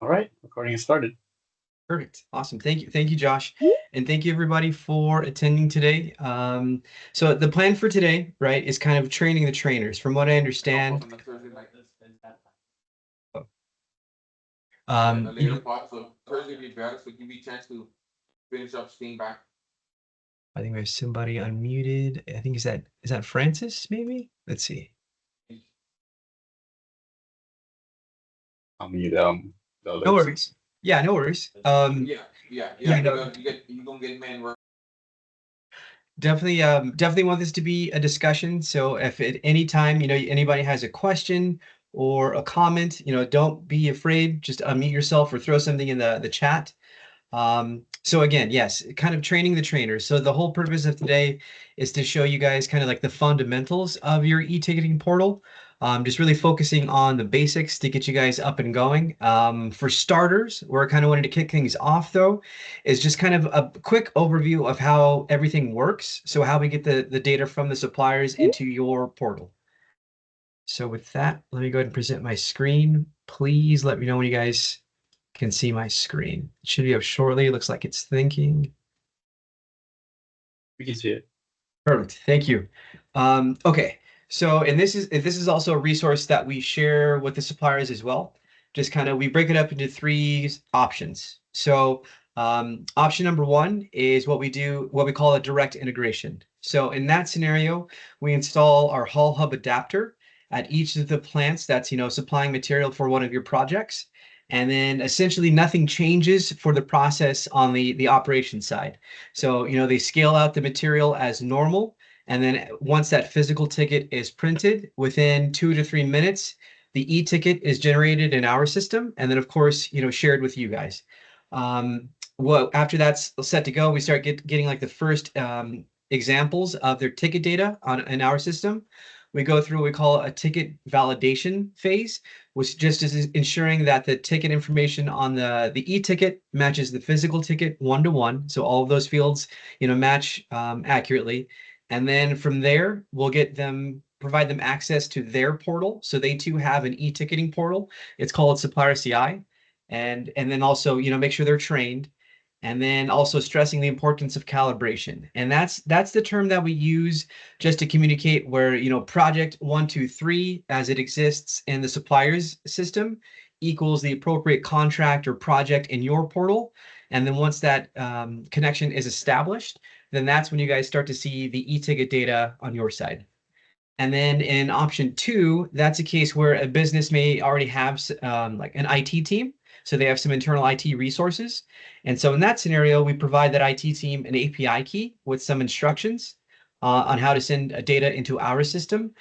All right, recording has started. Perfect. Awesome. Thank you, Josh. And thank you everybody for attending today. So the plan for today, right, is kind of training the trainers. From what I understand, A you later know, part. So Thursday be better, so give me a chance to finish up steam back. I think we have somebody unmuted. I think is that Francis, maybe? Let's see. I'll mute the No others. worries. Yeah, no worries. Yeah. No, You gonna get man work. definitely want this to be a discussion. So if at any time, anybody has a question or a comment, don't be afraid. Just unmute yourself or throw something in the chat. So again, yes, kind of training the trainers. So the whole purpose of today is to show you guys kind of like the fundamentals of your e-ticketing portal. Just really focusing on the basics to get you guys up and going. For starters, where I kind of wanted to kick things off though, is just kind of a quick overview of how everything works. So how we get the data from the suppliers into your portal. So with that, let me go ahead and present my screen. Please let me know when you guys can see my screen. It should be up shortly. It looks like it's thinking. We can see it. Perfect. Thank you. Okay. So, and this is also a resource that we share with the suppliers as well. Just kind of we break it up into three options. So, option number one is what we call a direct integration. So, in that scenario, we install our Haul Hub adapter at each of the plants that's supplying material for one of your projects. And then essentially nothing changes for the process on the operation side. So, they scale out the material as normal. And then once that physical ticket is printed, within 2 to 3 minutes, the e-ticket is generated in our system. And then, of course, shared with you guys. Well, after that's set to go, we start getting like the first examples of their ticket data in our system. We go through what we call a ticket validation phase, which just is ensuring that the ticket information on the e-ticket matches the physical ticket 1-to-1. So all of those fields, match accurately. And then from there, we'll provide them access to their portal. So they too have an e-ticketing portal. It's called Supplier CI. And then also, make sure they're trained. And then also stressing the importance of calibration. And that's the term that we use just to communicate where, project 123 as it exists in the supplier's system equals the appropriate contract or project in your portal. And then once that connection is established, then that's when you guys start to see the e-ticket data on your side. And then in option two, that's a case where a business may already have like an IT team. So they have some internal IT resources. And so in that scenario, we provide that IT team an API key with some instructions on how to send data into our system.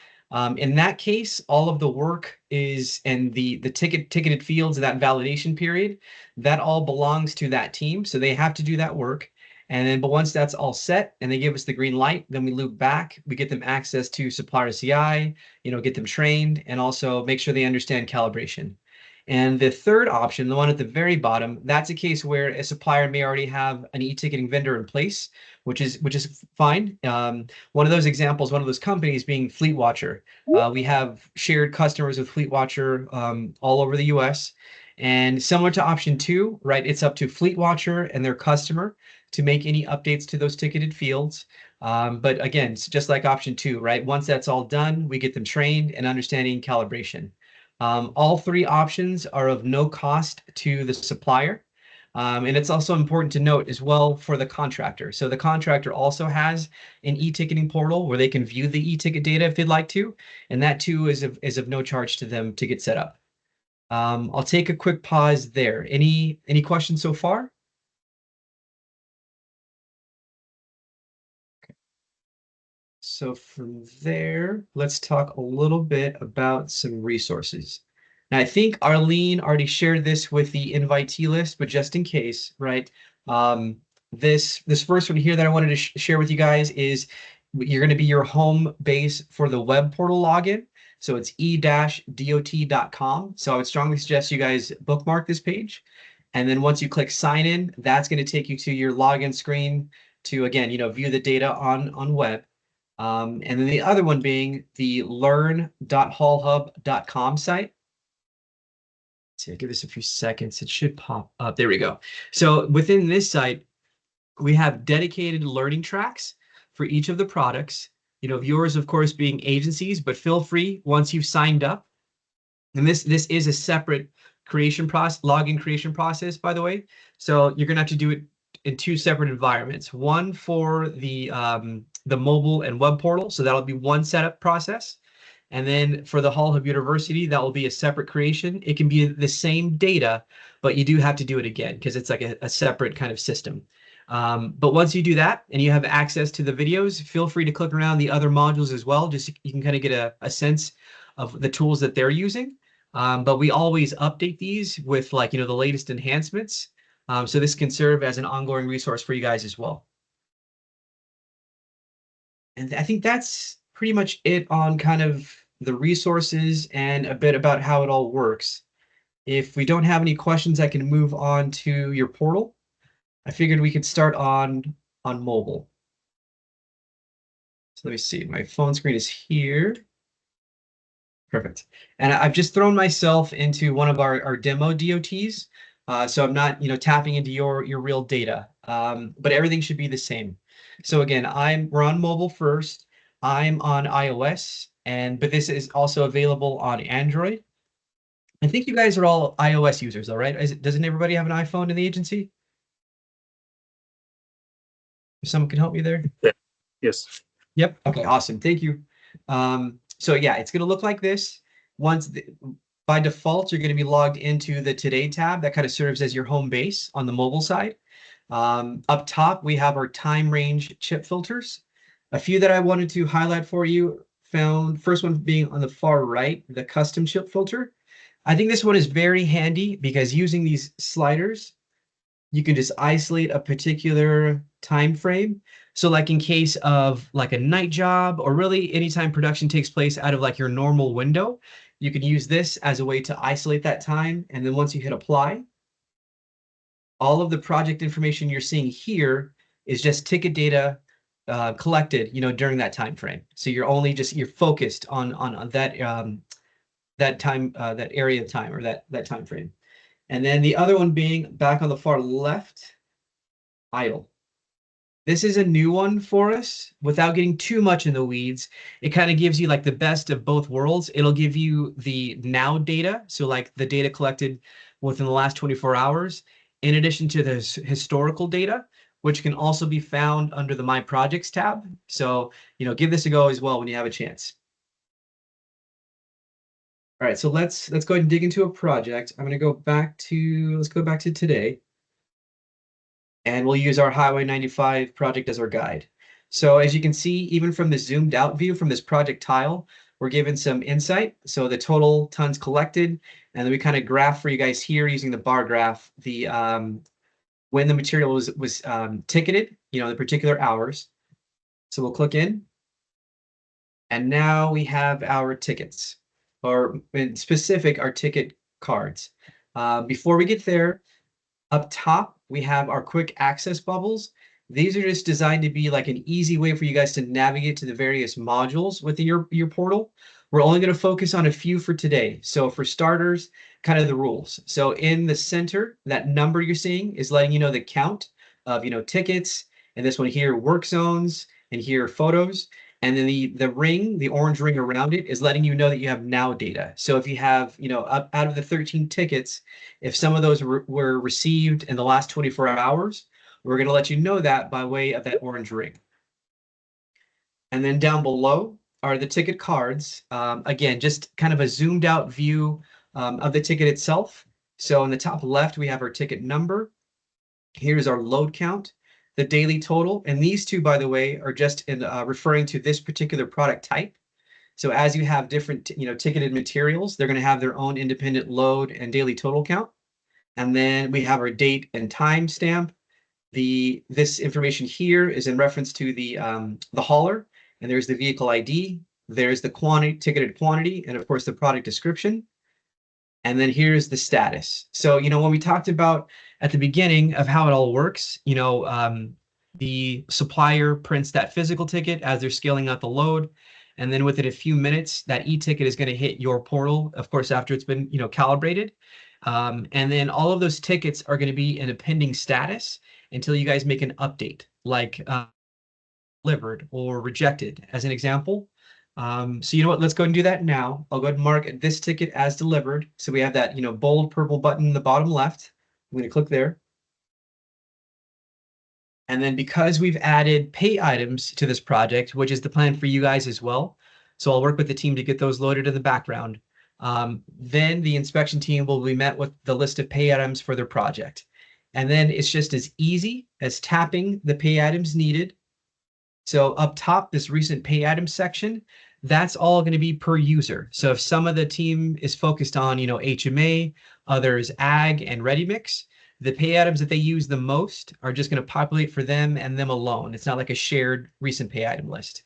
In that case, all of the work and the ticketed fields of that validation period, that all belongs to that team. So they have to do that work. But once that's all set and they give us the green light, then we loop back, we get them access to supplier CI, get them trained, and also make sure they understand calibration. And the third option, the one at the very bottom, that's a case where a supplier may already have an e-ticketing vendor in place, which is fine. One of those examples, one of those companies being FleetWatcher. We have shared customers with FleetWatcher all over the US. And similar to option two, right, it's up to FleetWatcher and their customer to make any updates to those ticketed fields. But again, it's just like option two, right? Once that's all done, we get them trained and understanding calibration. All three options are of no cost to the supplier. And it's also important to note as well for the contractor. So the contractor also has an e-ticketing portal where they can view the e-ticket data if they'd like to. And that too is of no charge to them to get set up. I'll take a quick pause there. Any questions so far? So from there, let's talk a little bit about some resources. Now, I think Arlene already shared this with the invitee list, but just in case, right? This first one here that I wanted to share with you guys is you're going to be your home base for the web portal login. So it's e-dot.com. So I would strongly suggest you guys bookmark this page. And then once you click sign in, that's going to take you to your login screen to, again, view the data on web. And then the other one being the learn.haulhub.com site. see, I'll give this a few seconds. It should pop up. There we go. So within this site, we have dedicated learning tracks for each of the products. Yours, of course, being agencies, but feel free once you've signed up. And this is a separate creation process, login creation process, by the way. So you're gonna have to do it in two separate environments. One for the mobile and web portal, so that'll be one setup process. And then for the Hall Hub University, that will be a separate creation. It can be the same data, but you do have to do it again because it's like a separate kind of system. But once you do that and you have access to the videos, feel free to click around the other modules as well. Just you can kind of get a sense of the tools that they're using. But we always update these with the latest enhancements. So this can serve as an ongoing resource for you guys as well. And I think that's pretty much it on kind of the resources and a bit about how it all works. If we don't have any questions, I can move on to your portal. I figured we could start on mobile. So let me see, my phone screen is here. Perfect. And I've just thrown myself into one of our demo DOTs. So I'm not, tapping into your real data, but everything should be the same. So again, we're on mobile first. I'm on iOS, but this is also available on Android. I think you guys are all iOS users, all right? Doesn't everybody have an iPhone in the agency? If someone can help me there. Yeah. Yes. Yep. Okay. Awesome. Thank you. So yeah, it's going to look like this. By default, you're going to be logged into the Today tab. That kind of serves as your home base on the mobile side. Up top, we have our time range chip filters. A few that I wanted to highlight for you, first one being on the far right, the custom chip filter. I think this one is very handy because using these sliders, you can just isolate a particular time frame. So like in case of like a night job, or really anytime production takes place out of like your normal window, you can use this as a way to isolate that time. And then once you hit apply, all of the project information you're seeing here is just ticket data collected, during that time frame. So you're focused on that time, that area of time, or that time frame. And then the other one being back on the far left, idle. This is a new one for us. Without getting too much in the weeds, it kind of gives you like the best of both worlds. It'll give you the now data, so like the data collected within the last 24 hours, in addition to the historical data, which can also be found under the My Projects tab. So, give this a go as well when you have a chance. All right, so let's go ahead and dig into a project. I'm going to go back to, let's go back to today. And we'll use our Highway 95 project as our guide. So as you can see, even from the zoomed out view from this project tile, we're given some insight. So the total tons collected, and then we kind of graph for you guys here using the bar graph, the when the material was ticketed, the particular hours. So we'll click in. And now we have our tickets, or in specific, our ticket cards. Before we get there, up top, we have our quick access bubbles. These are just designed to be like an easy way for you guys to navigate to the various modules within your portal. We're only going to focus on a few for today. So for starters, kind of the rules. So in the center, that number you're seeing is letting you know the count of, tickets, and this one here, work zones, and here, photos. And then the ring, the orange ring around it, is letting you know that you have now data. So if you have, out of the 13 tickets, if some of those were received in the last 24 hours, we're going to let you know that by way of that orange ring. And then down below are the ticket cards. Again, just kind of a zoomed out view of the ticket itself. So in the top left, we have our ticket number. Here's our load count, the daily total. And these two, by the way, are just referring to this particular product type. So as you have different, ticketed materials, they're going to have their own independent load and daily total count. And then we have our date and time stamp. This information here is in reference to the hauler, and there's the vehicle ID. There's the ticketed quantity, and of course the product description. And then here's the status. So, when we talked about at the beginning of how it all works, the supplier prints that physical ticket as they're scaling out the load. And then within a few minutes, that e-ticket is going to hit your portal, of course, after it's been, calibrated. And then all of those tickets are going to be in a pending status until you guys make an update, like delivered or rejected, as an example. So you know what, let's go and do that now. I'll go ahead and mark this ticket as delivered. So we have that, bold purple button in the bottom left. I'm going to click there. And then because we've added pay items to this project, which is the plan for you guys as well, so I'll work with the team to get those loaded in the background. Then the inspection team will be met with the list of pay items for their project. And then it's just as easy as tapping the pay items needed. So up top, this recent pay items section, that's all going to be per user. So if some of the team is focused on, HMA, others ag and ready mix, the pay items that they use the most are just going to populate for them and them alone. It's not like a shared recent pay item list.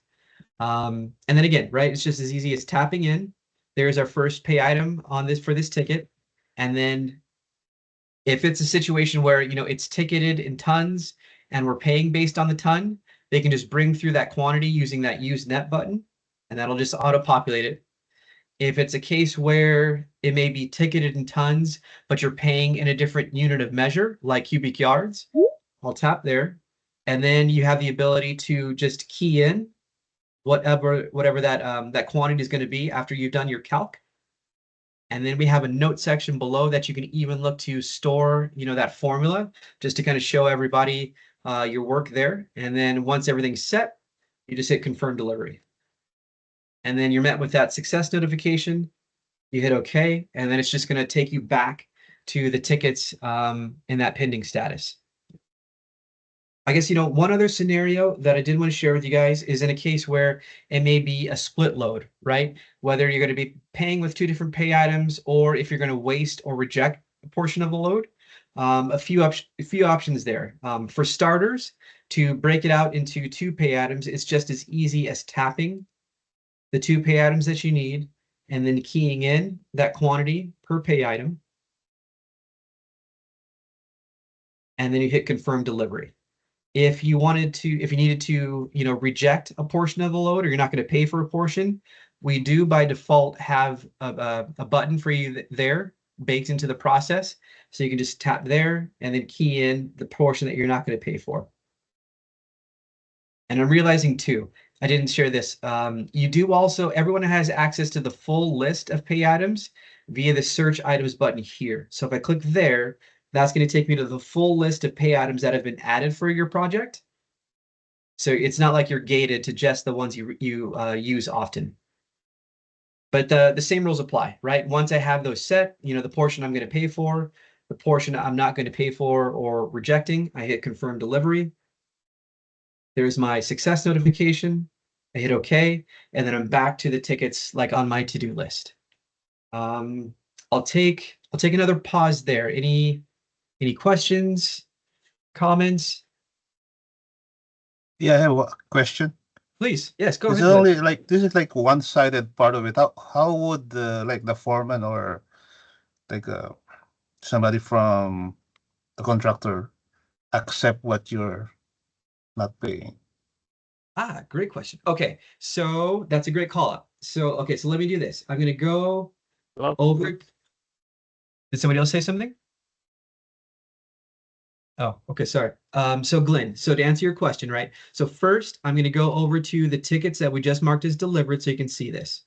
And then again, right, it's just as easy as tapping in. There's our first pay item on this for this ticket. And then if it's a situation where, it's ticketed in tons and we're paying based on the ton, they can just bring through that quantity using that use net button, and that'll just auto-populate it. If it's a case where it may be ticketed in tons, but you're paying in a different unit of measure, like cubic yards, I'll tap there. And then you have the ability to just key in whatever that quantity is going to be after you've done your calc. And then we have a note section below that you can even look to store, that formula, just to kind of show everybody your work there. And then once everything's set, you just hit confirm delivery. And then you're met with that success notification. You hit OK, and then it's just going to take you back to the tickets in that pending status. I guess, one other scenario that I did want to share with you guys is in a case where it may be a split load, right? Whether you're going to be paying with two different pay items, or if you're going to waste or reject a portion of the load. A few options there. For starters, to break it out into two pay items, it's just as easy as tapping the two pay items that you need and then keying in that quantity per pay item. And then you hit confirm delivery. If you needed to, reject a portion of the load, or you're not going to pay for a portion, we do by default have a button for you there baked into the process. So you can just tap there and then key in the portion that you're not going to pay for. And I'm realizing too, I didn't share this. You do also, everyone has access to the full list of pay items via the search items button here. So if I click there, that's going to take me to the full list of pay items that have been added for your project. So it's not like you're gated to just the ones you use often. But the same rules apply, right? Once I have those set, the portion I'm going to pay for, the portion I'm not going to pay for or rejecting, I hit confirm delivery. There's my success notification. I hit OK, and then I'm back to the tickets like on my to-do list. I'll take another pause there. Any questions, comments? Yeah, I have a question. Please, yes, go It's ahead. only like this is like one-sided part of it. How would the foreman or like somebody from the contractor accept what you're not paying? Great question. Okay, so that's a great call up. So let me do this. I'm gonna go over. Did somebody else say something? Oh, okay, sorry. So Glenn, so to answer your question, right? So first, I'm gonna go over to the tickets that we just marked as delivered so you can see this.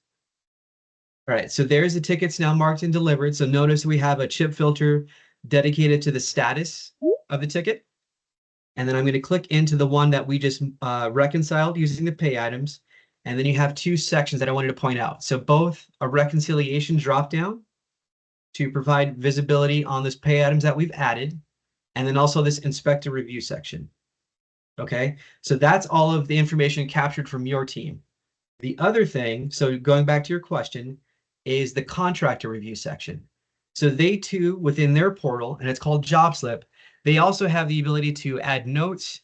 All right, so there's the tickets now marked and delivered. So notice we have a chip filter dedicated to the status of the ticket. And then I'm going to click into the one that we just reconciled using the pay items. And then you have two sections that I wanted to point out. So both a reconciliation dropdown to provide visibility on those pay items that we've added, and then also this inspector review section. Okay, so that's all of the information captured from your team. The other thing, so going back to your question, is the contractor review section. So they too, within their portal, and it's called Job Slip, they also have the ability to add notes.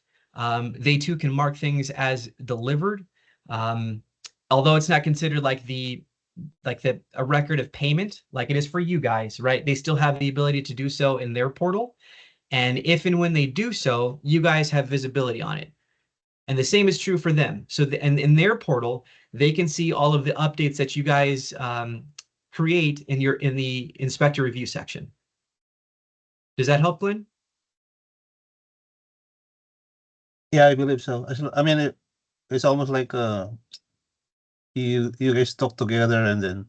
They too can mark things as delivered, although it's not considered like a record of payment like it is for you guys, right? They still have the ability to do so in their portal. And if and when they do so, you guys have visibility on it. And the same is true for them. So and in their portal, they can see all of the updates that you guys create in the inspector review section. Does that help, Glenn? Yeah, I believe so. I mean, it's almost like you guys talk together and then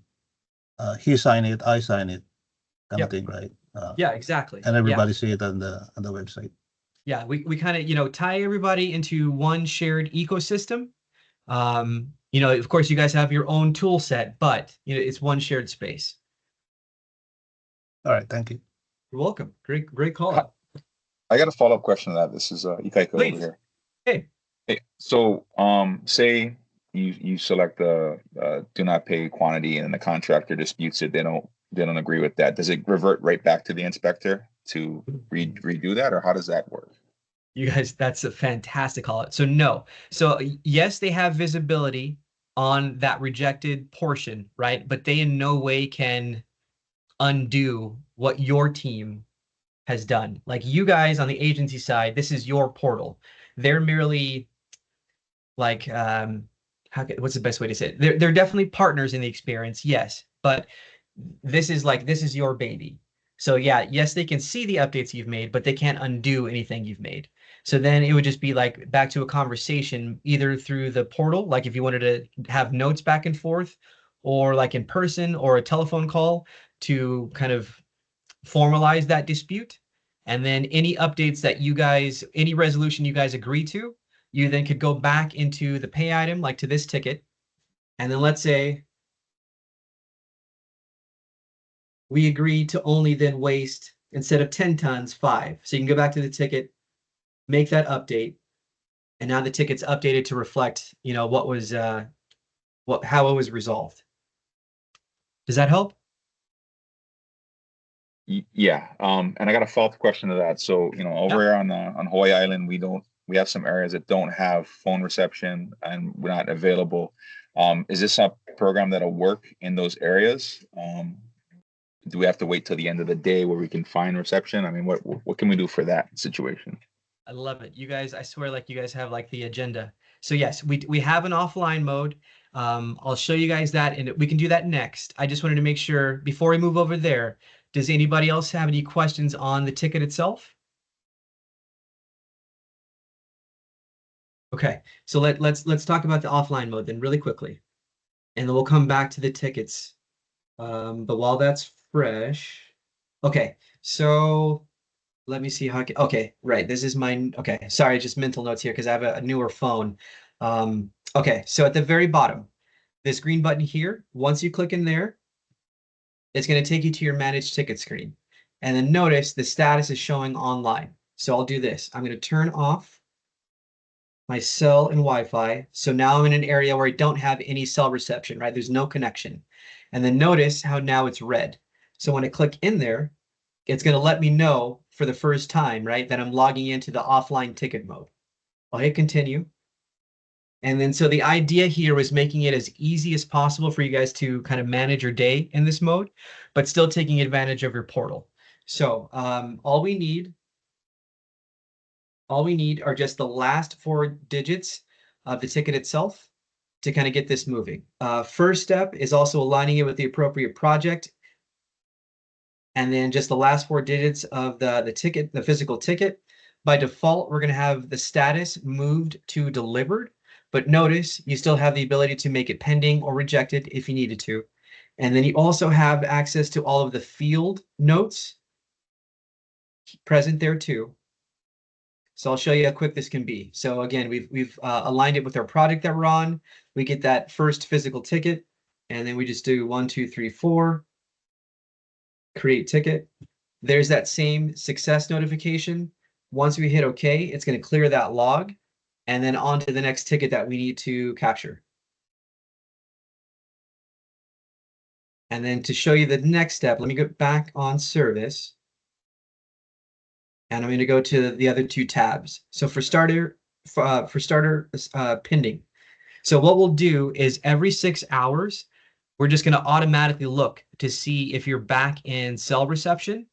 he sign it, I sign it, kind of Yep. thing, right? Yeah, exactly. And Yeah. everybody see it on the website. Yeah, we kind of, tie everybody into one shared ecosystem. Of course, you guys have your own tool set, but it's one shared space. All right, thank you. You're welcome. Great call out. I got a follow-up question to that. This is Ikaika over Please. here. Hey. Hey, so say you select the do not pay quantity and the contractor disputes it, they don't agree with that. Does it revert right back to the inspector to redo that, or how does that work? You guys, that's a fantastic call out. So no. So yes, they have visibility on that rejected portion, right? But they in no way can undo what your team has done. Like you guys on the agency side, this is your portal. They're merely like what's the best way to say it? They're definitely partners in the experience, yes, but this is your baby. So yeah, yes, they can see the updates you've made, but they can't undo anything you've made. So then it would just be like back to a conversation either through the portal, like if you wanted to have notes back and forth, or like in person or a telephone call to kind of formalize that dispute. And then any updates that any resolution you guys agree to, you then could go back into the pay item, like to this ticket. And then let's say we agree to only then waste, instead of 10 tons, 5. So you can go back to the ticket, make that update. And now the ticket's updated to reflect, what was, how it was resolved. Does that help? Yeah. And I got a follow-up question to that. So, over here on Hawaii Island, we have some areas that don't have phone reception and we're not available. Is this a program that'll work in those areas? Do we have to wait till the end of the day where we can find reception? I mean, what can we do for that situation? I love it. You guys, I swear, like you guys have like the agenda. So yes, we have an offline mode. I'll show you guys that, and we can do that next. I just wanted to make sure before we move over there, does anybody else have any questions on the ticket itself? Okay, so let's talk about the offline mode then really quickly, and then we'll come back to the tickets. But while that's fresh, okay, so let me see how I can, okay, right, this is my, okay, sorry, just mental notes here because I have a newer phone. Okay, so at the very bottom, this green button here, once you click in there, it's going to take you to your managed ticket screen. And then notice the status is showing online. So I'll do this. I'm going to turn off my cell and Wi-Fi. So now I'm in an area where I don't have any cell reception, right? There's no connection. And then notice how now it's red. So when I click in there, it's going to let me know for the first time, right, that I'm logging into the offline ticket mode. I'll hit continue. And then so the idea here was making it as easy as possible for you guys to kind of manage your day in this mode, but still taking advantage of your portal. So all we need are just the last 4 digits of the ticket itself to kind of get this moving. First step is also aligning it with the appropriate project. And then just the last 4 digits of the ticket, the physical ticket. By default, we're going to have the status moved to delivered. But notice you still have the ability to make it pending or rejected if you needed to. And then you also have access to all of the field notes present there too. So I'll show you how quick this can be. So again, we've aligned it with our project that we're on. We get that first physical ticket, and then we just do 1, 2, 3, 4, create ticket. There's that same success notification. Once we hit OK, it's going to clear that log, and then on to the next ticket that we need to capture. And then to show you the next step, let me go back on service. And I'm going to go to the other 2 tabs. So for starter pending. So what we'll do is every 6 hours, we're just going to automatically look to see if you're back in cell reception.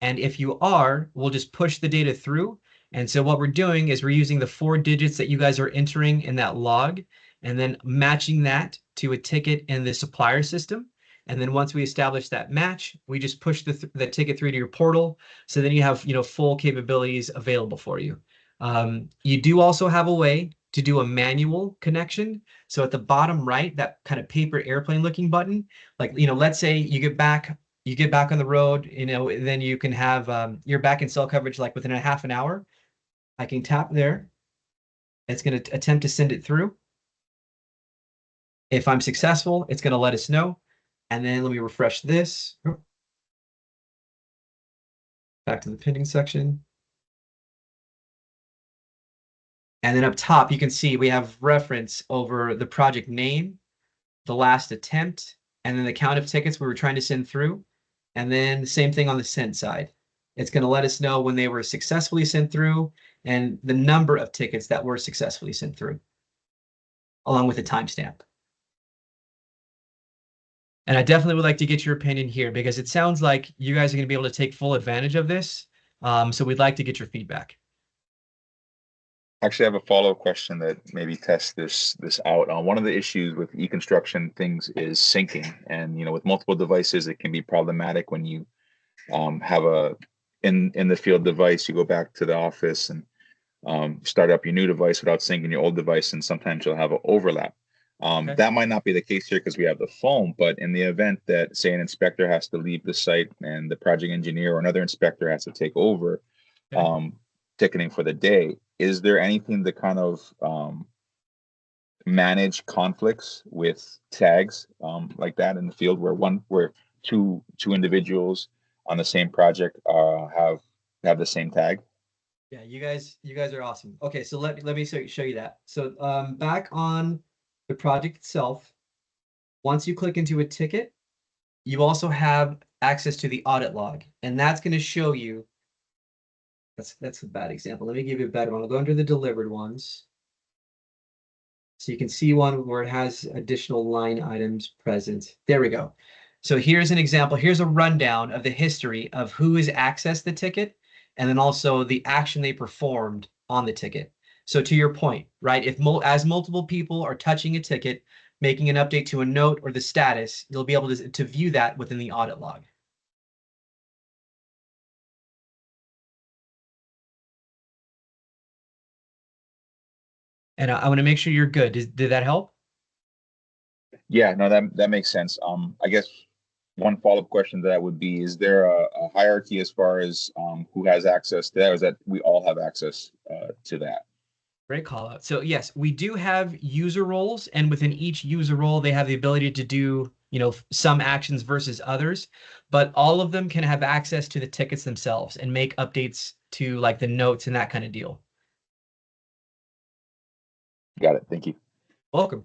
And if you are, we'll just push the data through. And so what we're doing is we're using the 4 digits that you guys are entering in that log and then matching that to a ticket in the supplier system. And then once we establish that match, we just push the ticket through to your portal. So then you have, full capabilities available for you. You do also have a way to do a manual connection. So at the bottom right, that kind of paper airplane looking button, like, let's say you get back on the road, then you can have, you're back in cell coverage like within a half an hour. I can tap there. It's going to attempt to send it through. If I'm successful, it's going to let us know. And then let me refresh this. Back to the pending section. And then up top, you can see we have reference over the project name, the last attempt, and then the count of tickets we were trying to send through. And then the same thing on the sent side. It's going to let us know when they were successfully sent through and the number of tickets that were successfully sent through, along with a timestamp. And I definitely would like to get your opinion here because it sounds like you guys are going to be able to take full advantage of this. So we'd like to get your feedback. Actually, I have a follow-up question that maybe tests this out. One of the issues with e-construction things is syncing, and with multiple devices, it can be problematic when you have a in the field device. You go back to the office and start up your new device without syncing your old device, and sometimes you'll have an overlap. Okay. That might not be the case here because we have the phone, but in the event that, say, an inspector has to leave the site and the project engineer or another inspector has to take over ticketing for the day, is there anything to kind of manage conflicts with tags like that in the field where two individuals on the same project have the same tag? Yeah, you guys are awesome. Okay, so let me show you that. So back on the project itself, once you click into a ticket, you also have access to the audit log, and that's going to show you. That's a bad example. Let me give you a better one. I'll go under the delivered ones. So you can see one where it has additional line items present. There we go. So here's an example. Here's a rundown of the history of who has accessed the ticket and then also the action they performed on the ticket. So to your point, right, as multiple people are touching a ticket, making an update to a note or the status, you'll be able to view that within the audit log. And I want to make sure you're good. Did that help? Yeah, no, that makes sense. I guess one follow-up question to that would be, is there a hierarchy as far as who has access to that, or is that we all have access to that? Great call out. So yes, we do have user roles, and within each user role, they have the ability to do, some actions versus others, but all of them can have access to the tickets themselves and make updates to like the notes and that kind of deal. Got it. Thank you. Welcome.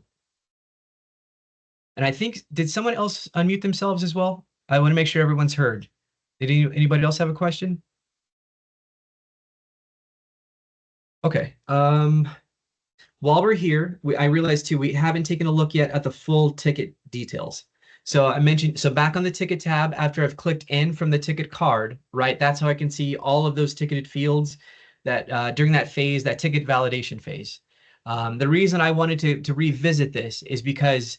And I think, did someone else unmute themselves as well? I want to make sure everyone's heard. Did anybody else have a question? Okay. While we're here, I realized too, we haven't taken a look yet at the full ticket details. So I mentioned, so back on the ticket tab, after I've clicked in from the ticket card, right, that's how I can see all of those ticketed fields that during that phase, that ticket validation phase. The reason I wanted to revisit this is because,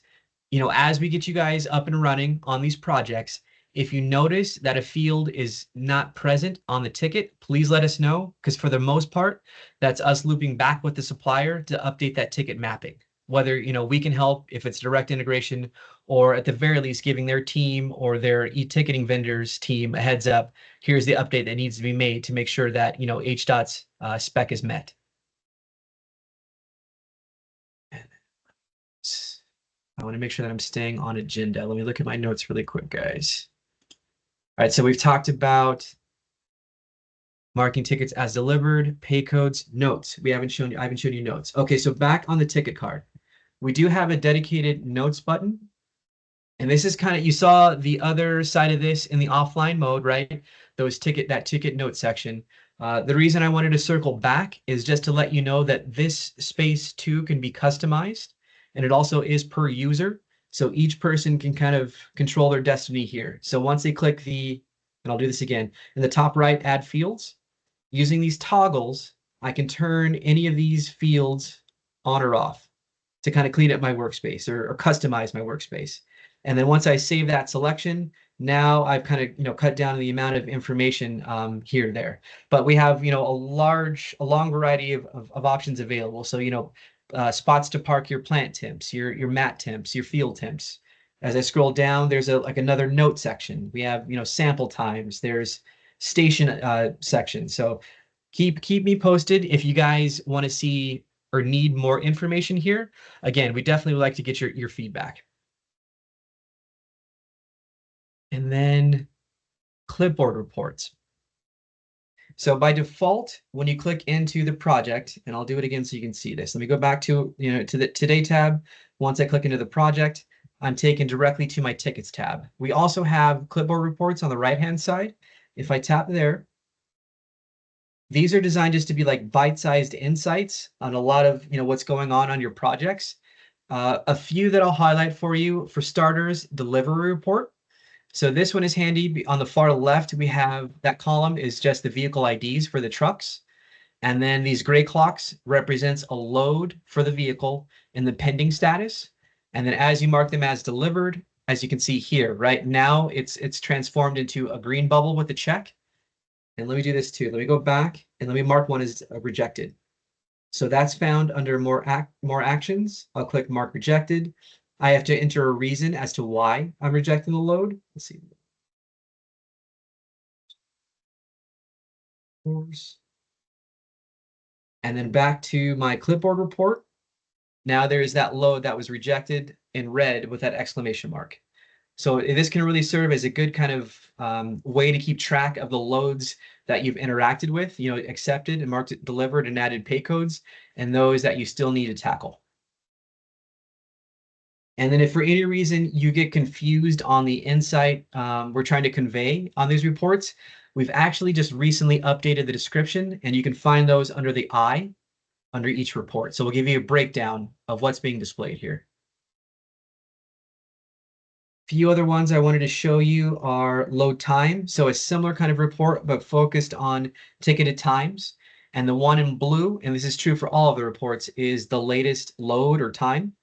as we get you guys up and running on these projects, if you notice that a field is not present on the ticket, please let us know, because for the most part, that's us looping back with the supplier to update that ticket mapping. Whether, we can help if it's direct integration, or at the very least giving their team or their e-ticketing vendors team a heads up, here's the update that needs to be made to make sure that, HDOT's spec is met. I want to make sure that I'm staying on agenda. Let me look at my notes really quick, guys. All right, so we've talked about marking tickets as delivered, pay codes, notes. I haven't shown you notes. Okay, so back on the ticket card, we do have a dedicated notes button. And this is kind of, you saw the other side of this in the offline mode, right? That ticket note section. The reason I wanted to circle back is just to let you know that this space too can be customized, and it also is per user. So each person can kind of control their destiny here. So once they click and I'll do this again, in the top right, add fields, using these toggles, I can turn any of these fields on or off to kind of clean up my workspace or customize my workspace. And then once I save that selection, now I've kind of, cut down the amount of information here and there. But we have, a long variety of options available. So, spots to park your plant temps, your mat temps, your field temps. As I scroll down, there's like another note section. We have, sample times. There's station section. So keep me posted if you guys want to see or need more information here. Again, we definitely would like to get your feedback. And then clipboard reports. So by default, when you click into the project, and I'll do it again so you can see this. Let me go back to, to the Today tab. Once I click into the project, I'm taken directly to my Tickets tab. We also have clipboard reports on the right-hand side. If I tap there, these are designed just to be like bite-sized insights on a lot of, what's going on your projects. A few that I'll highlight for you. For starters, delivery report. So this one is handy. On the far left, we have that column is just the vehicle IDs for the trucks. And then these gray clocks represents a load for the vehicle and the pending status. And then as you mark them as delivered, as you can see here, right now it's transformed into a green bubble with a check. And let me do this too. Let me go back and let me mark one as rejected. So that's found under more actions. I'll click mark rejected. I have to enter a reason as to why I'm rejecting the load. Let's see. And then back to my clipboard report. Now there's that load that was rejected in red with that exclamation mark. So this can really serve as a good kind of way to keep track of the loads that you've interacted with, accepted and marked it delivered and added pay codes, and those that you still need to tackle. And then if for any reason you get confused on the insight we're trying to convey on these reports, we've actually just recently updated the description, and you can find those under the I under each report. So we'll give you a breakdown of what's being displayed here. Few other ones I wanted to show you are load time. So a similar kind of report, but focused on ticketed times. And the one in blue, and this is true for all of the reports, is the latest load or time.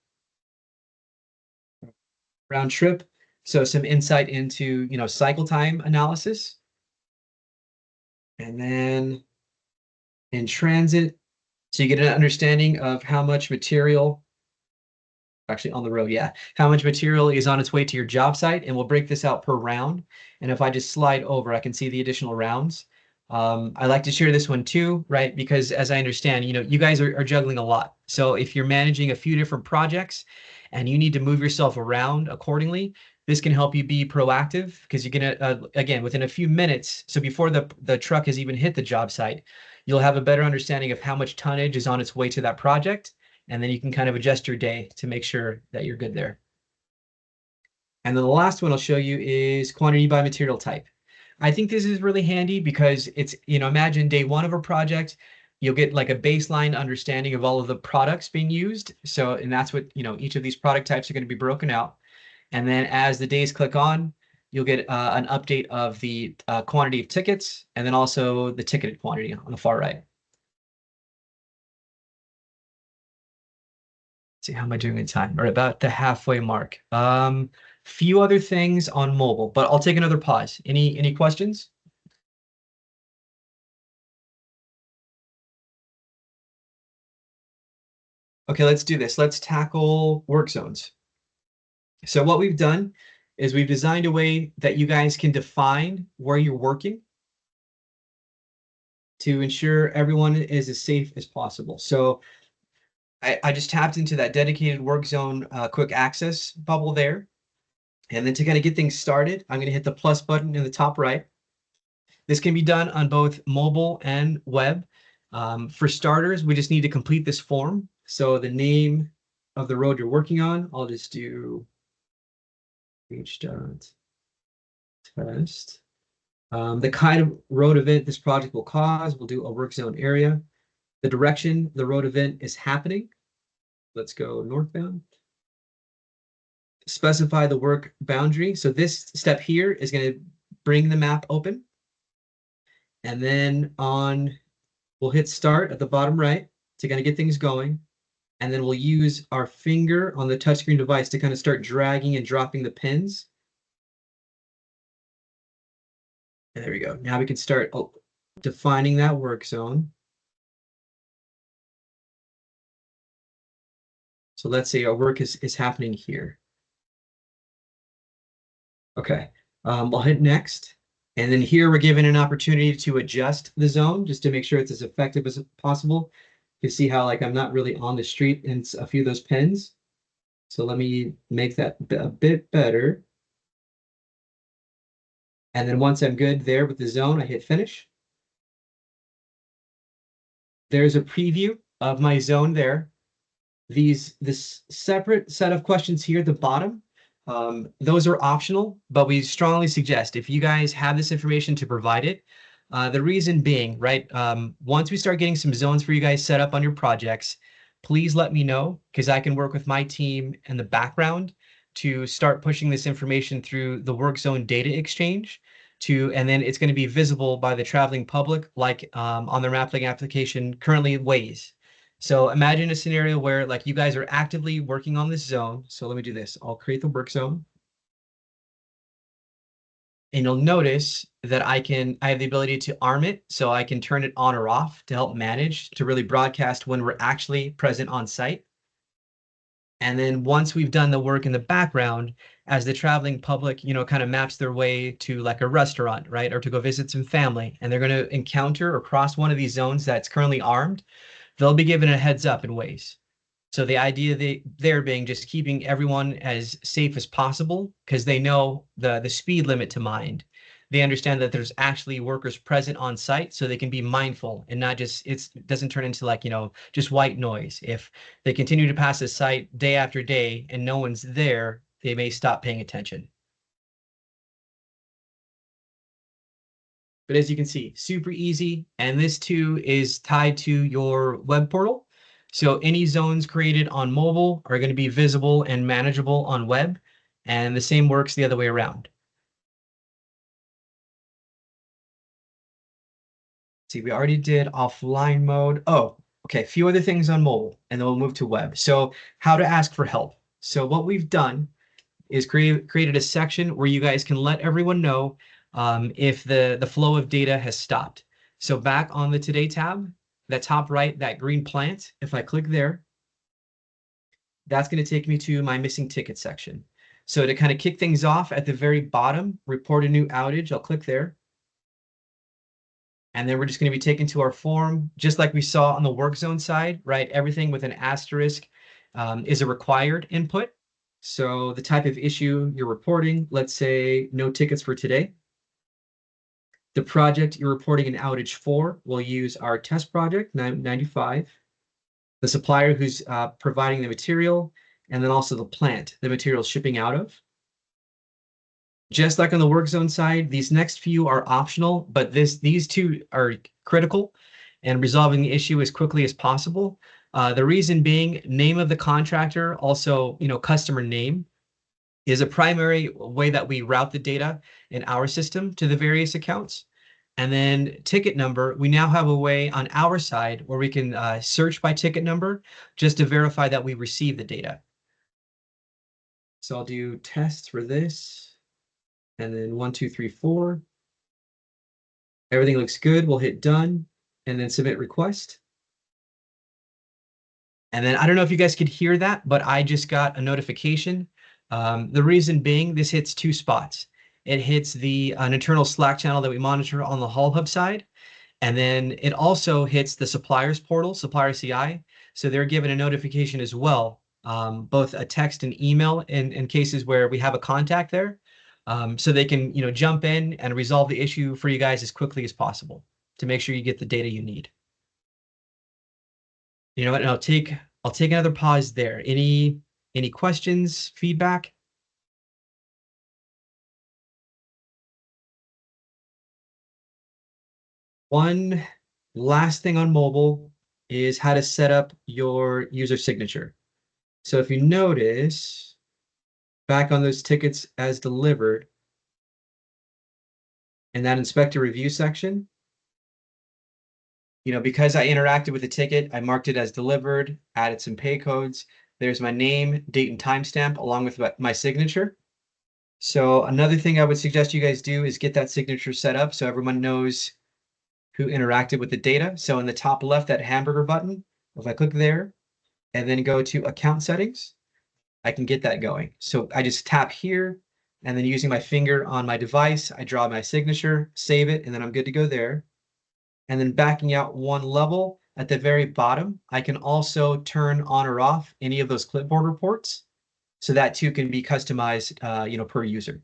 Round trip. So some insight into, cycle time analysis. And then in transit, so you get an understanding of how much material, actually on the road, how much material is on its way to your job site, and we'll break this out per round. And if I just slide over, I can see the additional rounds. I like to share this one too, right? Because as I understand, you guys are juggling a lot. So if you're managing a few different projects and you need to move yourself around accordingly, this can help you be proactive, because you're gonna, again, within a few minutes, so before the truck has even hit the job site, you'll have a better understanding of how much tonnage is on its way to that project. And then you can kind of adjust your day to make sure that you're good there. And then the last one I'll show you is quantity by material type. I think this is really handy because it's, imagine day one of a project, you'll get like a baseline understanding of all of the products being used. So, and that's what, each of these product types are going to be broken out. And then as the days click on, you'll get an update of the quantity of tickets, and then also the ticketed quantity on the far right. See, how am I doing in time? We're about the halfway mark. Few other things on mobile, but I'll take another pause. Any questions? Okay, let's do this. Let's tackle work zones. So what we've done is we've designed a way that you guys can define where you're working to ensure everyone is as safe as possible. So I just tapped into that dedicated work zone quick access bubble there. And then to kind of get things started, I'm going to hit the plus button in the top right. This can be done on both mobile and web. For starters, we just need to complete this form. So the name of the road you're working on, I'll just do H.test. The kind of road event this project will cause, we'll do a work zone area. The direction the road event is happening. Let's go northbound. Specify the work boundary. So this step here is going to bring the map open. And then we'll hit start at the bottom right to kind of get things going. And then we'll use our finger on the touchscreen device to kind of start dragging and dropping the pins. And there we go. Now we can start defining that work zone. So let's say our work is happening here. Okay, I'll hit next. And then here we're given an opportunity to adjust the zone just to make sure it's as effective as possible. You can see how like I'm not really on the street in a few of those pins. So let me make that a bit better. And then once I'm good there with the zone, I hit finish. There's a preview of my zone there. This separate set of questions here at the bottom, those are optional, but we strongly suggest if you guys have this information to provide it. The reason being, right, once we start getting some zones for you guys set up on your projects, please let me know because I can work with my team in the background to start pushing this information through the work zone data exchange and then it's going to be visible by the traveling public, like on the Rappling application currently Waze. So imagine a scenario where like you guys are actively working on this zone. So let me do this. I'll create the work zone. And you'll notice that I have the ability to arm it. So I can turn it on or off to help manage, to really broadcast when we're actually present on site. And then once we've done the work in the background, as the traveling public, you know, kind of maps their way to like a restaurant, right? Or to go visit some family, and they're going to encounter or cross one of these zones that's currently armed, they'll be given a heads up in Waze. So the idea there being just keeping everyone as safe as possible because they know the speed limit to mind. They understand that there's actually workers present on site so they can be mindful and not just, it doesn't turn into like, you know, just white noise. If they continue to pass a site day after day and no one's there, they may stop paying attention. But as you can see, super easy. And this too is tied to your web portal. So any zones created on mobile are going to be visible and manageable on web. And the same works the other way around. See, we already did offline mode. Oh, okay. A few other things on mobile, and then we'll move to web. So how to ask for help. So what we've done is created a section where you guys can let everyone know if the flow of data has stopped. So back on the Today tab, that top right, that green plant, if I click there, that's going to take me to my missing ticket section. So to kind of kick things off at the very bottom, report a new outage, I'll click there. And then we're just going to be taken to our form, just like we saw on the work zone side, right? Everything with an asterisk is a required input. So the type of issue you're reporting, let's say no tickets for today. The project you're reporting an outage for, we'll use our test project 95. The supplier who's providing the material, and then also the plant, the material shipping out of. Just like on the work zone side, these next few are optional, but these two are critical and resolving the issue as quickly as possible. The reason being, name of the contractor, also, you know, customer name is a primary way that we route the data in our system to the various accounts. And then ticket number, we now have a way on our side where we can search by ticket number just to verify that we receive the data. So I'll do tests for this. And then 1, 2, 3, 4. Everything looks good. We'll hit done and then submit request. And then I don't know if you guys could hear that, but I just got a notification. The reason being, this hits 2 spots. It hits an internal Slack channel that we monitor on the Hull Hub side. And then it also hits the suppliers portal, supplier CI. So they're given a notification as well, both a text and email in cases where we have a contact there. So they can, you know, jump in and resolve the issue for you guys as quickly as possible to make sure you get the data you need. You know what? And I'll take another pause there. Any questions, feedback? One last thing on mobile is how to set up your user signature. So if you notice back on those tickets as delivered, in that inspector review section, because I interacted with the ticket, I marked it as delivered, added some pay codes. There's my name, date, and timestamp along with my signature. So another thing I would suggest you guys do is get that signature set up so everyone knows who interacted with the data. So in the top left, that hamburger button, if I click there and then go to account settings, I can get that going. So I just tap here and then using my finger on my device, I draw my signature, save it, and then I'm good to go there. And then backing out one level at the very bottom, I can also turn on or off any of those clipboard reports. So that too can be customized, per user.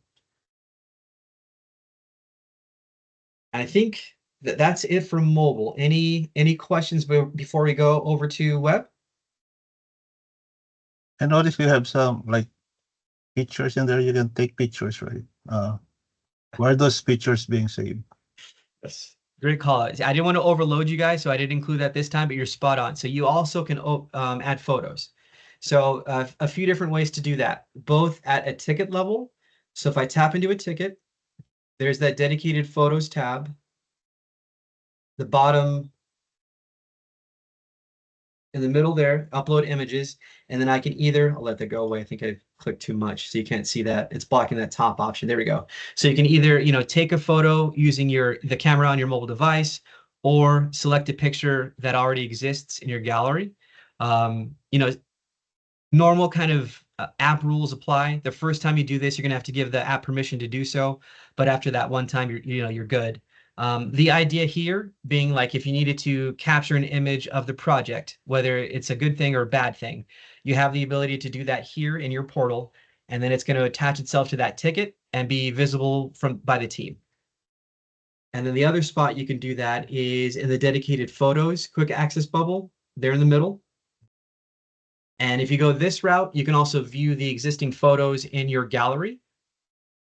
And I think that's it for mobile. Any questions before we go over to web? I notice you have some like pictures in there. You can take pictures, right? Where are those pictures being saved? Yes. Great call. I didn't want to overload you guys, so I didn't include that this time, but you're spot on. So you also can add photos. So a few different ways to do that, both at a ticket level. So if I tap into a ticket, there's that dedicated photos tab. The bottom in the middle there, upload images, and then I can I'll let that go away. I think I clicked too much, so you can't see that. It's blocking that top option. There we go. So you can either, take a photo using the camera on your mobile device, or select a picture that already exists in your gallery. Normal kind of app rules apply. The first time you do this, you're gonna have to give the app permission to do so, but after that one time, you're good. The idea here being like if you needed to capture an image of the project, whether it's a good thing or a bad thing, you have the ability to do that here in your portal, and then it's going to attach itself to that ticket and be visible by the team. And then the other spot you can do that is in the dedicated photos quick access bubble there in the middle. And if you go this route, you can also view the existing photos in your gallery.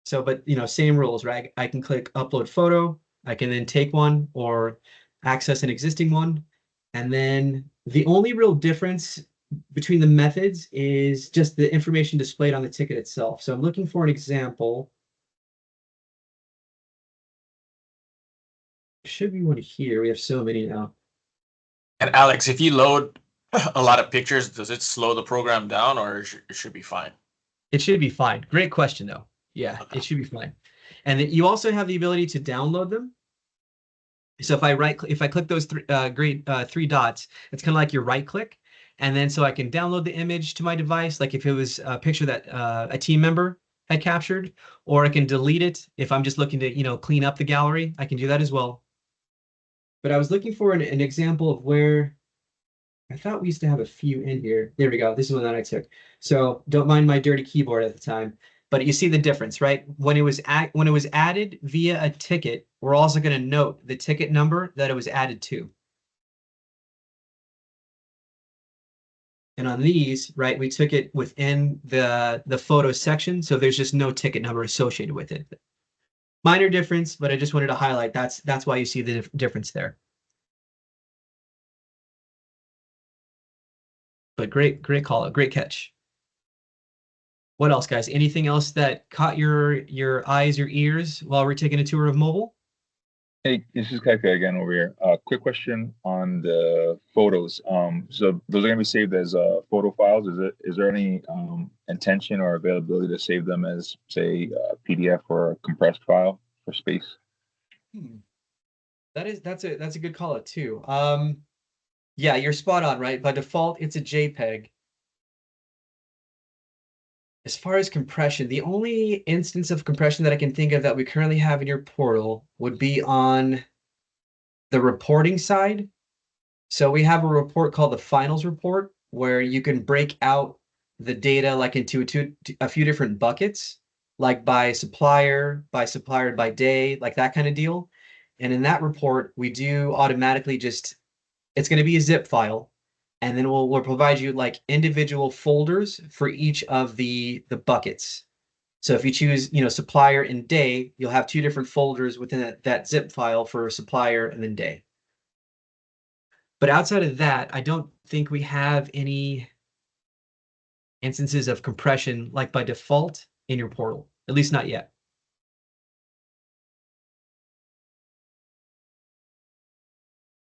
So, but same rules, right? I can click upload photo. I can then take one or access an existing one. And then the only real difference between the methods is just the information displayed on the ticket itself. So I'm looking for an example. Should be one here. We have so many now. And Alex, if you load a lot of pictures, does it slow the program down, or it should be fine? It should be fine. Great question, though. Yeah, it should be fine. And then you also have the ability to download them. So if I click those three dots, it's kind of like your right click. And then so I can download the image to my device, like if it was a picture that a team member had captured, or I can delete it if I'm just looking to, clean up the gallery. I can do that as well. But I was looking for an example of where I thought we used to have a few in here. There we go. This is one that I took. So don't mind my dirty keyboard at the time. But you see the difference, right? When it was added via a ticket, we're also going to note the ticket number that it was added to. And on these, right, we took it within the photo section, so there's just no ticket number associated with it. Minor difference, but I just wanted to highlight that's why you see the difference there. But great call out, great catch. What else, guys? Anything else that caught your eyes, your ears while we're taking a tour of mobile? Hey, this is Kaka again over here. Quick question on the photos. So those are gonna be saved as photo files. Is there any intention or availability to save them as, say, PDF or a compressed file for space? That's a good call out too. Yeah, you're spot on, right? By default, it's a JPEG. As far as compression, the only instance of compression that I can think of that we currently have in your portal would be on the reporting side. So we have a report called the finals report where you can break out the data like into a few different buckets, like by supplier, by day, like that kind of deal. And in that report, we do automatically it's going to be a zip file. And then we'll provide you like individual folders for each of the buckets. So if you choose, supplier and day, you'll have two different folders within that zip file for supplier and then day. But outside of that, I don't think we have any instances of compression like by default in your portal, at least not yet.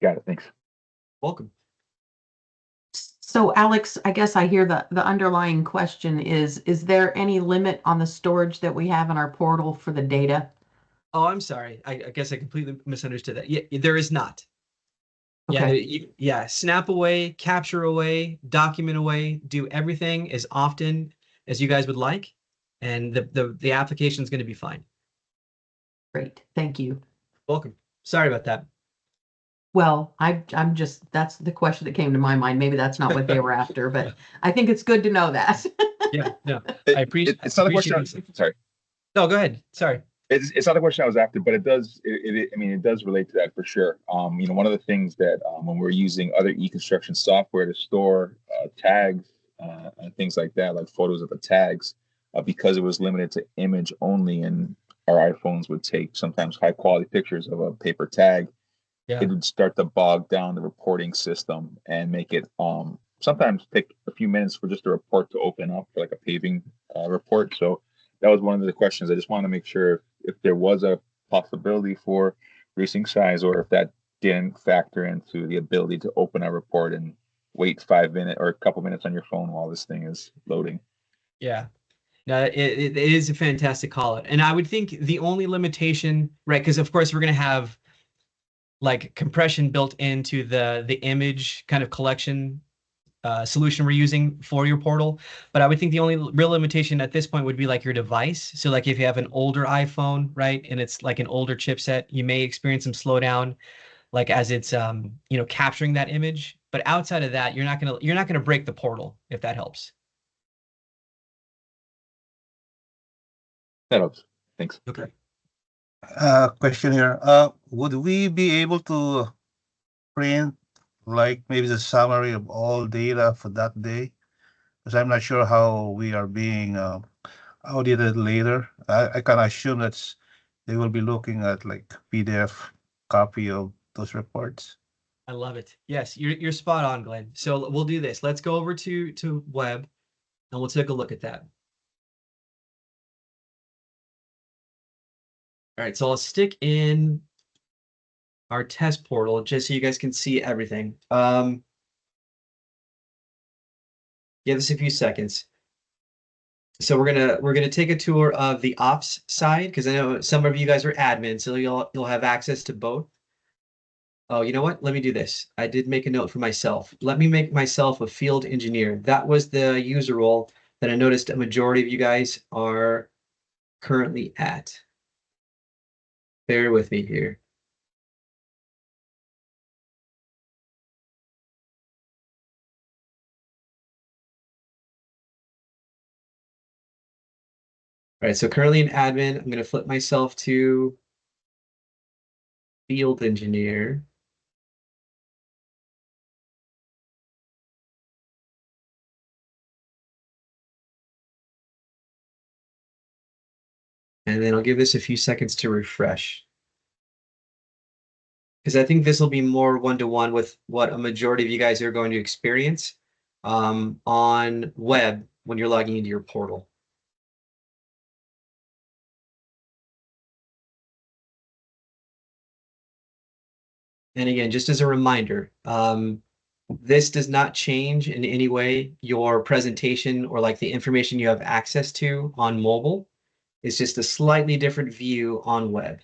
Got it. Thanks. Welcome. So Alex, I guess I hear the underlying question is there any limit on the storage that we have in our portal for the data? Oh, I'm sorry. I guess I completely misunderstood that. Yeah, there is not. Yeah, Okay. yeah. Snap away, capture away, document away, do everything as often as you guys would like, and the application is going to be fine. Great. Thank you. Welcome. Sorry about that. Well, I'm just, that's the question that came to my mind. Maybe that's not what they were after, but I think it's good to know that. Yeah, no, It- I appreciate. It's not a question. Sorry. No, go ahead. Sorry. It's not the question I was after, but it does. I mean, it does relate to that for sure. One of the things that when we're using other e-construction software to store tags and things like that, like photos of the tags, because it was limited to image only, and our iPhones would take sometimes high quality pictures of a paper tag, Yeah. it would start to bog down the reporting system and make it sometimes take a few minutes for just a report to open up for like a paving report. So that was one of the questions. I just wanted to make sure if there was a possibility for reducing size, or if that didn't factor into the ability to open a report and wait 5 minutes or a couple minutes on your phone while this thing is loading. Yeah. No, it is a fantastic call out. And I would think the only limitation, right? Because of course we're going to have like compression built into the image kind of collection solution we're using for your portal. But I would think the only real limitation at this point would be like your device. So like if you have an older iPhone, right, and it's like an older chipset, you may experience some slowdown, like as it's capturing that image. But outside of that, you're not gonna break the portal, if that helps. That helps. Thanks. Okay. Question here. Would we be able to print like maybe the summary of all data for that day? Because I'm not sure how we are being audited later. I can assume they will be looking at like PDF copy of those reports. I love it. Yes, you're spot on, Glenn. So we'll do this. Let's go over to web and we'll take a look at that. All right, so I'll stick in our test portal just so you guys can see everything. Give us a few seconds. So we're gonna take a tour of the ops side, because I know some of you guys are admins, so you'll have access to both. Oh, you know what? Let me do this. I did make a note for myself. Let me make myself a field engineer. That was the user role that I noticed a majority of you guys are currently at. Bear with me here. All right, so currently an admin. I'm going to flip myself to field engineer. And then I'll give this a few seconds to refresh. Because I think this will be more one-to-one with what a majority of you guys are going to experience on web when you're logging into your portal. And again, just as a reminder, this does not change in any way your presentation or like the information you have access to on mobile. It's just a slightly different view on web.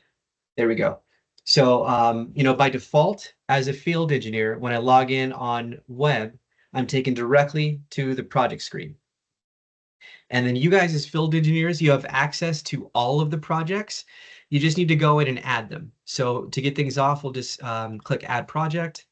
There we go. So, by default, as a field engineer, when I log in on web, I'm taken directly to the project screen. And then you guys as field engineers, you have access to all of the projects. You just need to go in and add them. So to get things off, we'll just click Add Project.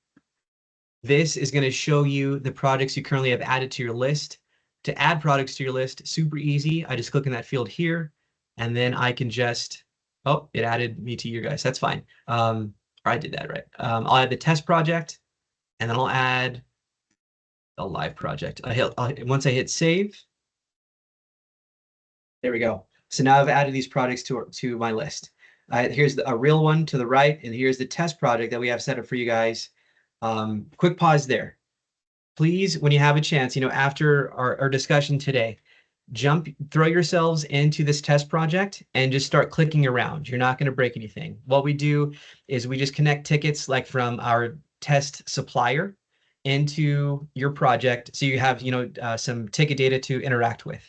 This is going to show you the projects you currently have added to your list. To add products to your list, super easy. I just click in that field here, and then I can just, oh, it added me to you guys. That's fine. Or I did that right. I'll add the test project, and then I'll add the live project. Once I hit save, there we go. So now I've added these projects to my list. Here's a real one to the right, and here's the test project that we have set up for you guys. Quick pause there. Please, when you have a chance, after our discussion today, throw yourselves into this test project and just start clicking around. You're not going to break anything. What we do is we just connect tickets like from our test supplier into your project. So you have, some ticket data to interact with,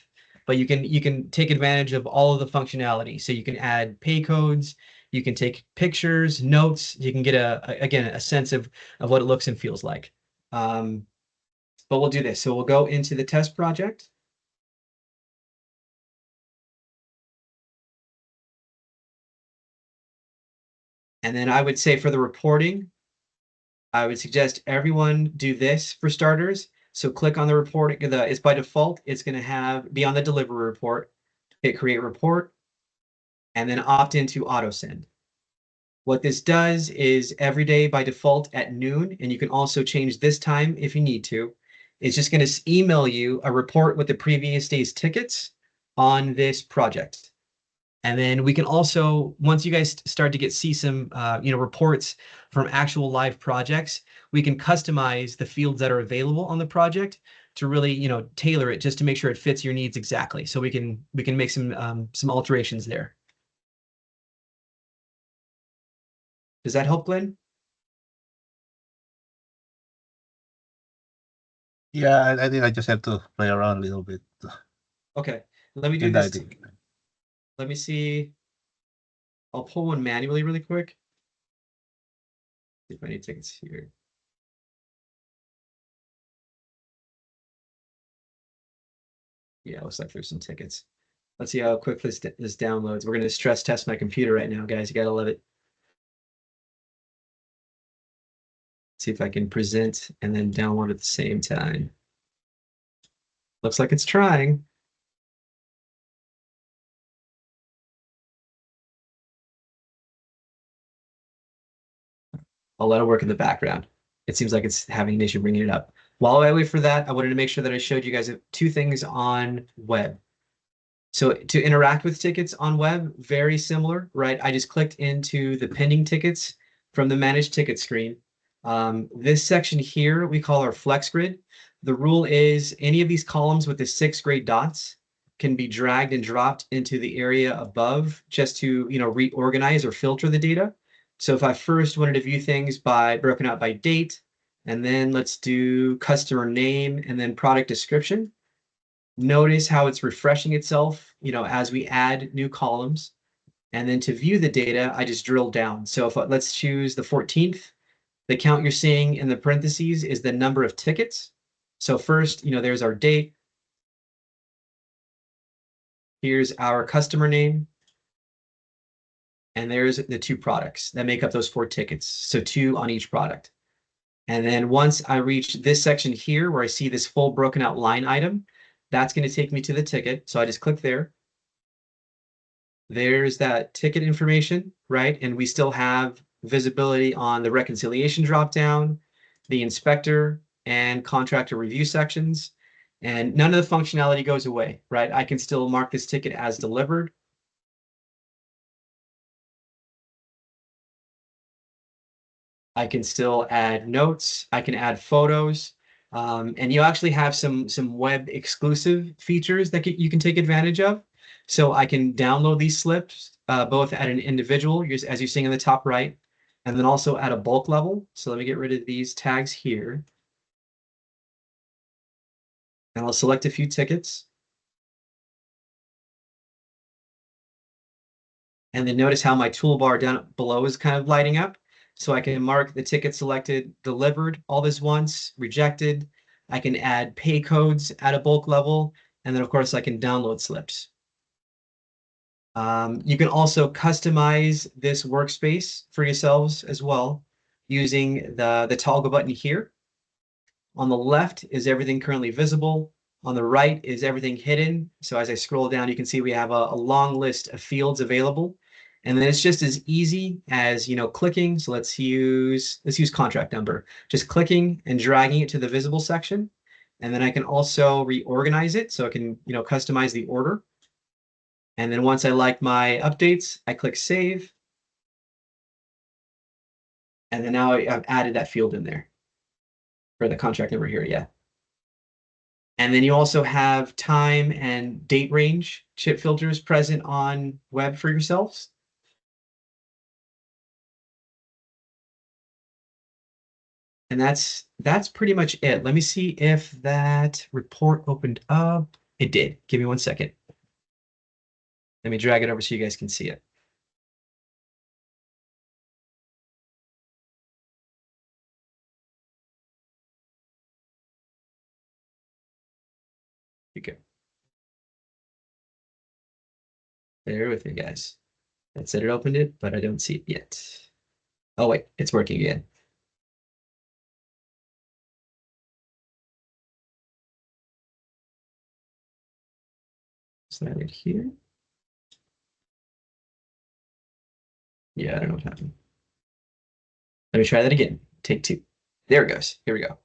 but you can take advantage of all of the functionality. So you can add pay codes, you can take pictures, notes, you can get again, a sense of what it looks and feels like. But we'll do this. So we'll go into the test project. And then I would say for the reporting, I would suggest everyone do this for starters. So click on the report. It's by default, it's going to be on the delivery report. Hit create report, and then opt into auto send. What this does is every day by default at noon, and you can also change this time if you need to. It's just going to email you a report with the previous day's tickets on this project. And then we can also, once you guys start to see some, reports from actual live projects, we can customize the fields that are available on the project to really, tailor it just to make sure it fits your needs exactly. So we can make some alterations there. Does that help, Glenn? Yeah, I think I just have to play around a little bit. Okay, let me do And I this. think Let me see. I'll pull one manually really quick. See if I need tickets here. Yeah, looks like there's some tickets. Let's see how quick this downloads. We're going to stress test my computer right now, guys. You got to love it. See if I can present and then download at the same time. Looks like it's trying. I'll let it work in the background. It seems like it's having an issue bringing it up. While I wait for that, I wanted to make sure that I showed you guys two things on web. So to interact with tickets on web, very similar, right? I just clicked into the pending tickets from the manage ticket screen. This section here, we call our flex grid. The rule is any of these columns with the 6 gray dots can be dragged and dropped into the area above just to, reorganize or filter the data. So if I first wanted to view things broken out by date, and then let's do customer name and then product description. Notice how it's refreshing itself, as we add new columns. And then to view the data, I just drill down. So let's choose the 14th. The count you're seeing in the parentheses is the number of tickets. So first, there's our date. Here's our customer name. And there's the 2 products that make up those 4 tickets. So 2 on each product. And then once I reach this section here where I see this full broken out line item, that's going to take me to the ticket. So I just click there. There's that ticket information, right? And we still have visibility on the reconciliation dropdown, the inspector and contractor review sections, and none of the functionality goes away, right? I can still mark this ticket as delivered. I can still add notes. I can add photos. And you actually have some web exclusive features that you can take advantage of. So I can download these slips both at an individual, as you're seeing in the top right, and then also at a bulk level. So let me get rid of these tags here. And I'll select a few tickets. And then notice how my toolbar down below is kind of lighting up. So I can mark the ticket selected, delivered, all this once, rejected. I can add pay codes at a bulk level. And then of course I can download slips. You can also customize this workspace for yourselves as well using the toggle button here. On the left is everything currently visible. On the right is everything hidden. So as I scroll down, you can see we have a long list of fields available. And then it's just as easy as, clicking. So let's use contract number, just clicking and dragging it to the visible section. And then I can also reorganize it. So I can, customize the order. And then once I like my updates, I click save. And then now I've added that field in there for the contract number here. Yeah. And then you also have time and date range chip filters present on web for yourselves. And that's pretty much it. Let me see if that report opened up. It did. Give me 1 second. Let me drag it over so you guys can see it. You go. Bear with me, guys. It said it opened it, but I don't see it yet. Oh, wait, it's working again. Is that it here? Yeah, I don't know what happened. Let me try that again. Take 2. There it goes. Here we go.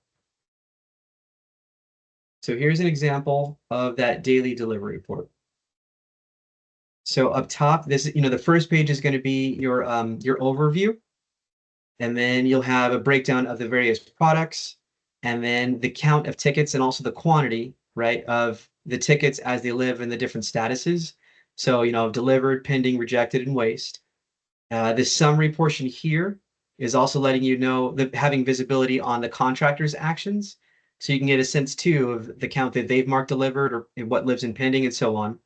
So here's an example of that daily delivery report. So up top, this, the first page is going to be your overview. And then you'll have a breakdown of the various products, and then the count of tickets and also the quantity, right, of the tickets as they live in the different statuses. So, delivered, pending, rejected, and waste. The summary portion here is also letting you know that having visibility on the contractor's actions. So you can get a sense too of the count that they've marked delivered or what lives in pending and so on.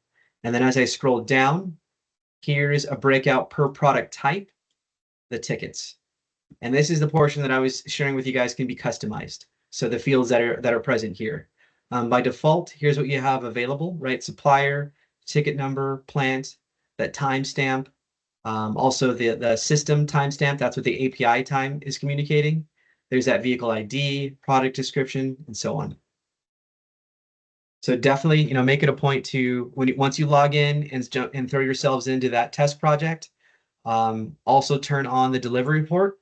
And then as I scroll down, here's a breakout per product type, the tickets. And this is the portion that I was sharing with you guys can be customized. So the fields that are present here. By default, here's what you have available, right? Supplier, ticket number, plant, that timestamp. Also the system timestamp, that's what the API time is communicating. There's that vehicle ID, product description, and so on. So definitely, make it a point to once you log in and throw yourselves into that test project, also turn on the delivery report.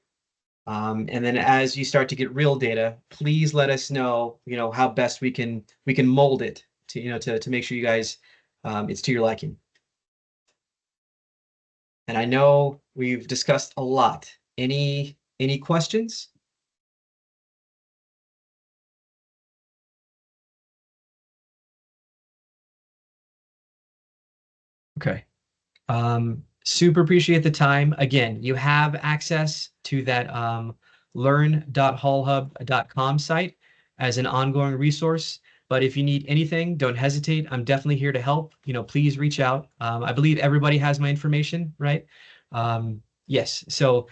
And then as you start to get real data, please let us know, how best we can mold it to make sure you guys, it's to your liking. And I know we've discussed a lot. Any questions? Okay. Super appreciate the time. Again, you have access to that learn.hullhub.com site as an ongoing resource. But if you need anything, don't hesitate. I'm definitely here to help. Please reach out. I believe everybody has my information, right? Yes. So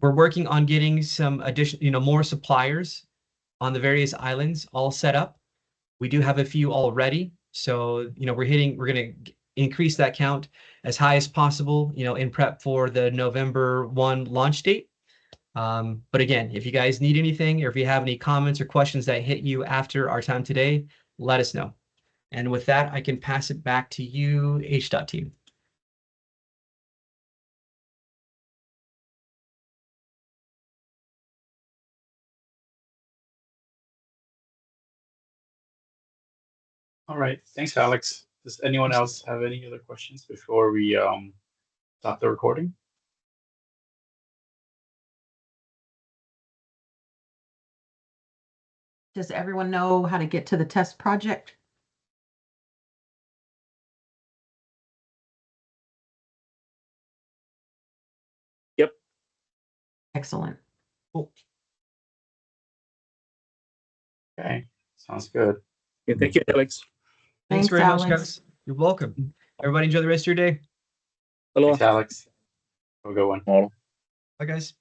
we're working on getting some additional, more suppliers on the various islands all set up. We do have a few already. So, we're going to increase that count as high as possible, in prep for the November 1 launch date. But again, if you guys need anything or if you have any comments or questions that hit you after our time today, let us know. And with that, I can pass it back to you, EDOT team. All right. Thanks, Alex. Does anyone else have any other questions before we stop the recording? Does everyone know how to get to the test project? Yep. Excellent. Cool. Okay. Sounds good. Okay, thank you, Alex. Thanks Thanks, very much, Alex. guys. You're welcome. Everybody enjoy the rest of your day. Hello. Thanks, Alex. Have a good one. Model. Bye, guys.